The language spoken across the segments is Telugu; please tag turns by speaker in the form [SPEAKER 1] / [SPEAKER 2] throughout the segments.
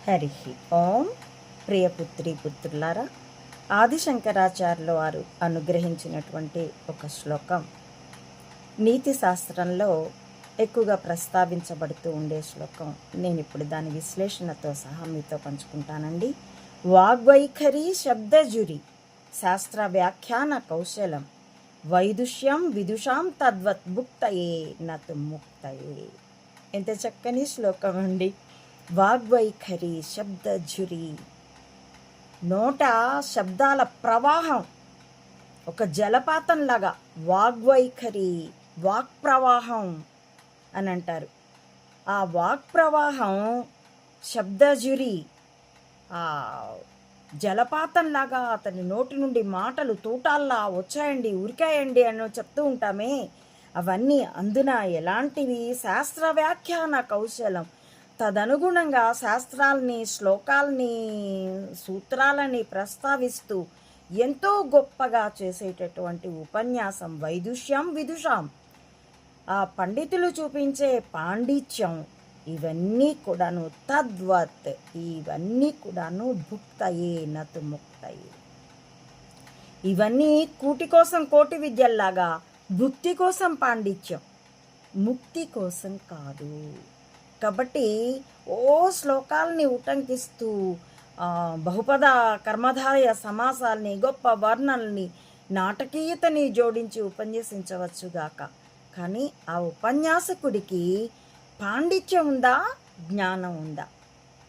[SPEAKER 1] హరి ఓం. ప్రియపుత్రి పుత్రులారా, ఆదిశంకరాచార్యుల వారు అనుగ్రహించినటువంటి ఒక శ్లోకం నీతి శాస్త్రంలో ఎక్కువగా ప్రస్తావించబడుతూ ఉండే శ్లోకం. నేను ఇప్పుడు దాని విశ్లేషణతో సహా మీతో పంచుకుంటానండి. వాగ్వైఖరి శబ్దజురి శాస్త్ర వ్యాఖ్యాన కౌశలం వైదుష్యం విదుషాం తద్వత్ భుక్తయే నతు ముక్తయే. ఎంత చక్కని శ్లోకం అండి. వాగ్వైఖరి శబ్దజురి, నోట శబ్దాల ప్రవాహం ఒక జలపాతంలాగా. వాగ్వైఖరి వాక్ ప్రవాహం అని అంటారు. ఆ వాక్ ప్రవాహం శబ్దజురి, ఆ జలపాతంలాగా అతని నోటి నుండి మాటలు తూటాల్లా వచ్చాయండి, ఉరికాయండి అని చెప్తూ ఉంటామే, అవన్నీ అందున ఎలాంటివి? శాస్త్ర వ్యాఖ్యాన కౌశలం. తదనుగుణంగా శాస్త్రాలని, శ్లోకాలని, సూత్రాలని ప్రస్తావిస్తూ ఎంతో గొప్పగా చేసేటటువంటి ఉపన్యాసం. వైదుష్యం విదుషాం, ఆ పండితులు చూపించే పాండిత్యం, ఇవన్నీ కూడాను తద్వత్, ఇవన్నీ కూడాను భుక్తయే నతు ముక్తయే. ఇవన్నీ కూటి కోసం కోటి విద్యల్లాగా, భుక్తి కోసం పాండిత్యం, ముక్తి కోసం కాదు. కాబట్టి ఓ శ్లోకాలని ఉటంకిస్తూ బహుపద కర్మధారయ సమాసాలని, గొప్ప వర్ణల్ని, నాటకీయతని జోడించి ఉపన్యసించవచ్చుగాక. కానీ ఆ ఉపన్యాసకుడికి పాండిత్యం ఉందా, జ్ఞానం ఉందా?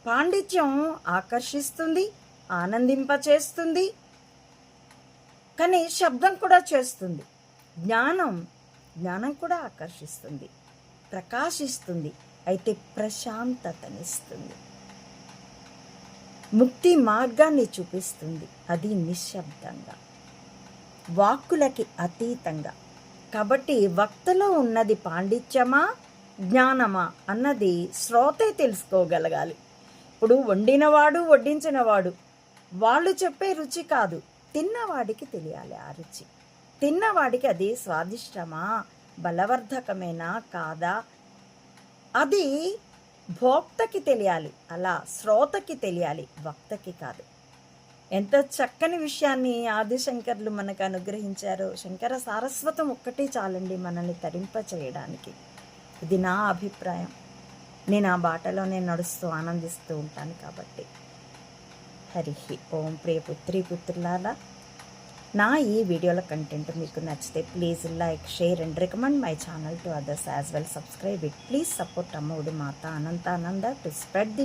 [SPEAKER 1] పాండిత్యం ఆకర్షిస్తుంది, ఆనందింపచేస్తుంది, కానీ శబ్దం కూడా చేస్తుంది. జ్ఞానం కూడా ఆకర్షిస్తుంది, ప్రకాశిస్తుంది, అయితే ప్రశాంతతనిస్తుంది, ముక్తి మార్గాన్ని చూపిస్తుంది. అది నిశ్శబ్దంగా, వాక్కులకి అతీతంగా. కాబట్టి వక్తలో ఉన్నది పాండిత్యమా, జ్ఞానమా అన్నది శ్రోతే తెలుసుకోగలగాలి. ఇప్పుడు వండినవాడు, వడ్డించినవాడు వాళ్ళు చెప్పే రుచి కాదు, తిన్నవాడికి తెలియాలి ఆ రుచి. తిన్నవాడికి అది స్వాదిష్టమా, బలవర్ధకమేనా కాదా, అది భోక్తకి తెలియాలి, అలా శ్రోతకి తెలియాలి, వక్తకి కాదు. ఎంత చక్కని విషయాన్ని ఆదిశంకర్లు మనకు అనుగ్రహించారో. శంకర సారస్వతం ఒక్కటే చాలండి మనల్ని తరింప చేయడానికి. ఇది నా అభిప్రాయం. నేను ఆ బాటలో నడుస్తూ ఆనందిస్తూ ఉంటాను. కాబట్టి హరి ఓం. ప్రియపుత్రి పుత్రులారా, నా ఈ వీడియోల కంటెంట్ మీకు నచ్చితే please like, share and recommend my channel to others as well. Subscribe it. Please support అమ్మఒడి Mata Anantananda to spread the